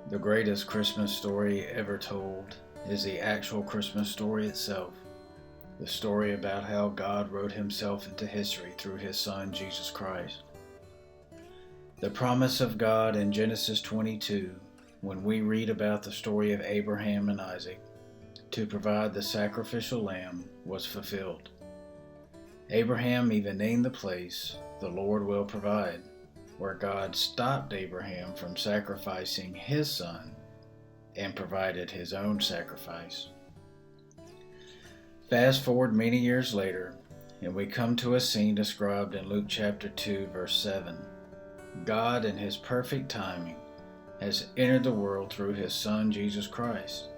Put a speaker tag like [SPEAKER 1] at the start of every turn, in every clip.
[SPEAKER 1] The greatest Christmas story ever told is the actual Christmas story itself. The story about how God wrote himself into history through his Son, Jesus Christ. The promise of God in Genesis 22, when we read about the story of Abraham and Isaac, to provide the sacrificial lamb, was fulfilled. Abraham even named the place, "The Lord will provide," where God stopped Abraham from sacrificing his son and provided his own sacrifice. Fast forward many years later, and we come to a scene described in Luke chapter 2, verse 7. God, in his perfect timing, has entered the world through his Son, Jesus Christ.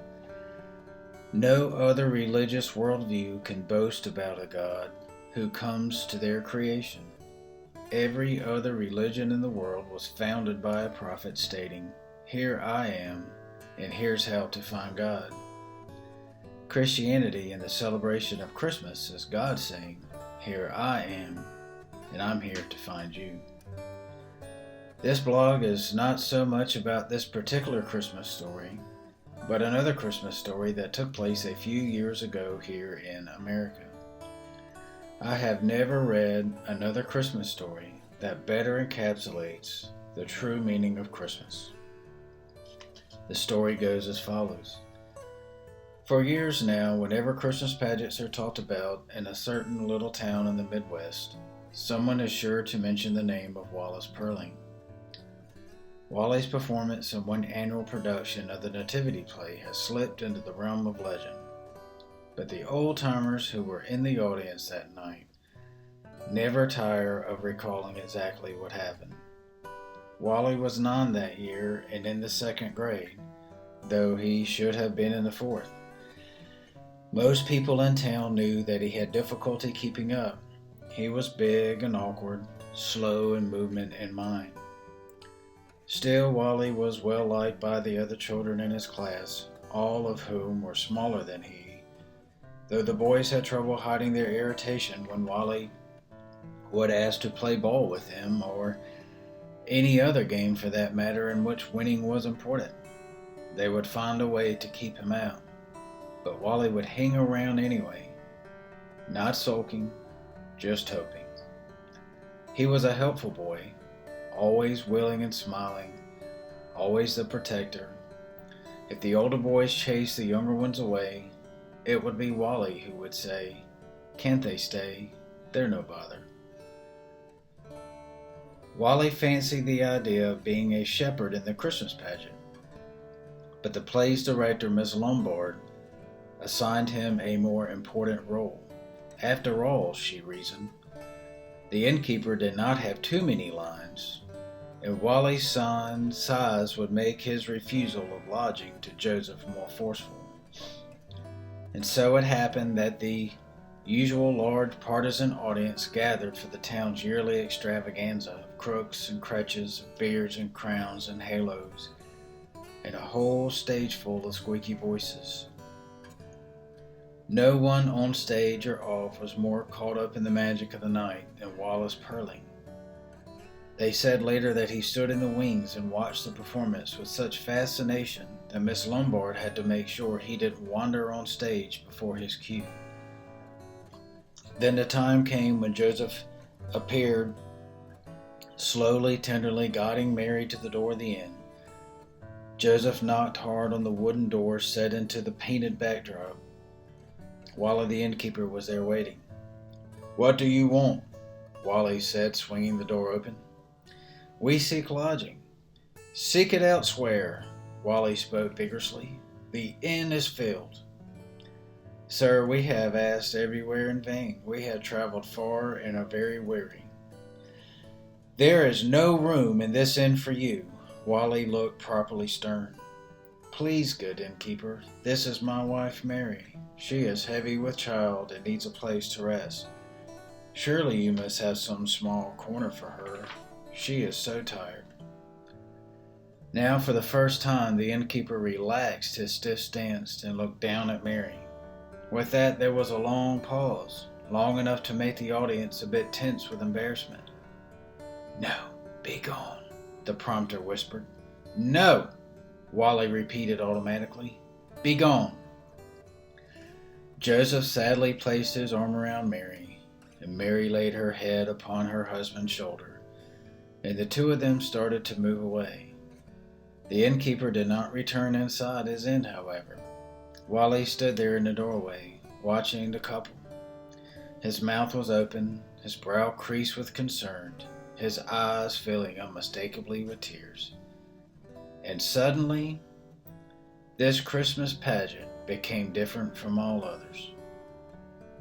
[SPEAKER 1] No other religious worldview can boast about a God who comes to their creation. Every other religion in the world was founded by a prophet stating, "Here I am, and here's how to find God." Christianity and the celebration of Christmas is God saying, "Here I am, and I'm here to find you." This blog is not so much about this particular Christmas story, but another Christmas story that took place a few years ago here in America. I have never read another Christmas story that better encapsulates the true meaning of Christmas. The story goes as follows. For years now, whenever Christmas pageants are talked about in a certain little town in the Midwest, someone is sure to mention the name of Wallace Purling. Wally's performance in one annual production of the Nativity play has slipped into the realm of legend. But the old-timers who were in the audience that night never tire of recalling exactly what happened. Wally was 9 that year and in the 2nd grade, though he should have been in the 4th. Most people in town knew that he had difficulty keeping up. He was big and awkward, slow in movement and mind. Still, Wally was well liked by the other children in his class, all of whom were smaller than he, though the boys had trouble hiding their irritation when Wally would ask to play ball with him, or any other game for that matter in which winning was important. They would find a way to keep him out, but Wally would hang around anyway, not sulking, just hoping. He was a helpful boy, always willing and smiling, always the protector. If the older boys chased the younger ones away, it would be Wally who would say, "Can't they stay? They're no bother." Wally fancied the idea of being a shepherd in the Christmas pageant, but the play's director, Miss Lombard, assigned him a more important role. After all, she reasoned, the innkeeper did not have too many lines, and Wally's size would make his refusal of lodging to Joseph more forceful. And so it happened that the usual large partisan audience gathered for the town's yearly extravaganza of crooks and crutches, beards and crowns and halos, and a whole stage full of squeaky voices. No one on stage or off was more caught up in the magic of the night than Wallace Purling. They said later that he stood in the wings and watched the performance with such fascination that Miss Lombard had to make sure he didn't wander on stage before his cue. Then the time came when Joseph appeared, slowly, tenderly guiding Mary to the door of the inn. Joseph knocked hard on the wooden door set into the painted backdrop. Wally the innkeeper was there waiting. "What do you want?" Wally said, swinging the door open. "We seek lodging." "Seek it elsewhere," Wally spoke vigorously. "The inn is filled." "Sir, we have asked everywhere in vain. We have traveled far and are very weary." "There is no room in this inn for you." Wally looked properly stern. "Please, good innkeeper, this is my wife Mary. She is heavy with child and needs a place to rest. Surely you must have some small corner for her. She is so tired." Now for the first time the innkeeper relaxed his stiff stance and looked down at Mary. With that there was a long pause, long enough to make the audience a bit tense with embarrassment. "No, be gone," the prompter whispered. "No!" Wally repeated automatically. Be gone. Joseph sadly placed his arm around Mary, and Mary laid her head upon her husband's shoulder, and the two of them started to move away. The innkeeper did not return inside his inn, however. Wally stood there in the doorway, watching the couple. His mouth was open, his brow creased with concern, his eyes filling unmistakably with tears. And suddenly, this Christmas pageant became different from all others.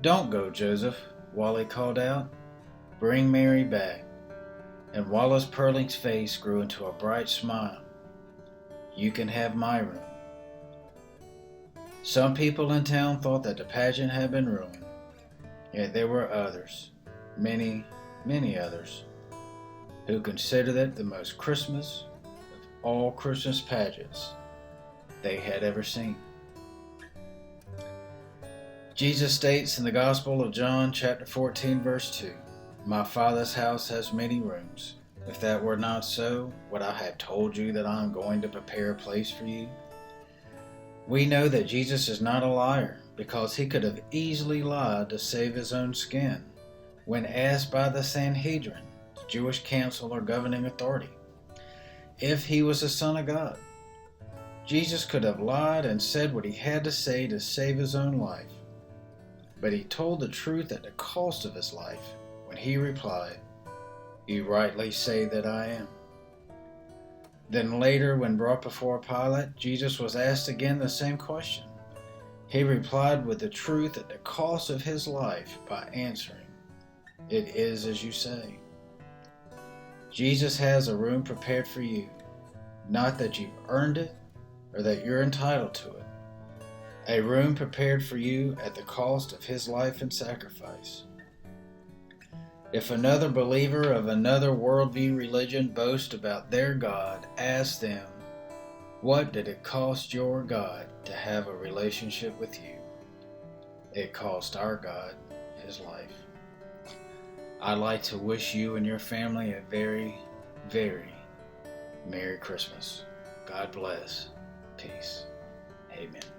[SPEAKER 1] Don't go, Joseph, Wally called out. Bring Mary back. And Wallace Purling's face grew into a bright smile. You can have my room. Some people in town thought that the pageant had been ruined, yet there were others, many, many others, who considered it the most Christmas of all Christmas pageants they had ever seen. Jesus states in the Gospel of John, chapter 14, verse 2, My Father's house has many rooms. If that were not so, would I have told you that I am going to prepare a place for you? We know that Jesus is not a liar, because he could have easily lied to save his own skin when asked by the Sanhedrin, the Jewish council or governing authority, if he was the Son of God. Jesus could have lied and said what he had to say to save his own life, but he told the truth at the cost of his life when he replied, You rightly say that I am. Then later, when brought before Pilate, Jesus was asked again the same question. He replied with the truth at the cost of his life by answering, It is as you say. Jesus has a room prepared for you, not that you've earned it or that you're entitled to it. A room prepared for you at the cost of his life and sacrifice. If another believer of another worldview religion boasts about their God, ask them, what did it cost your God to have a relationship with you? It cost our God his life. I'd like to wish you and your family a very, very Merry Christmas. God bless. Peace. Amen.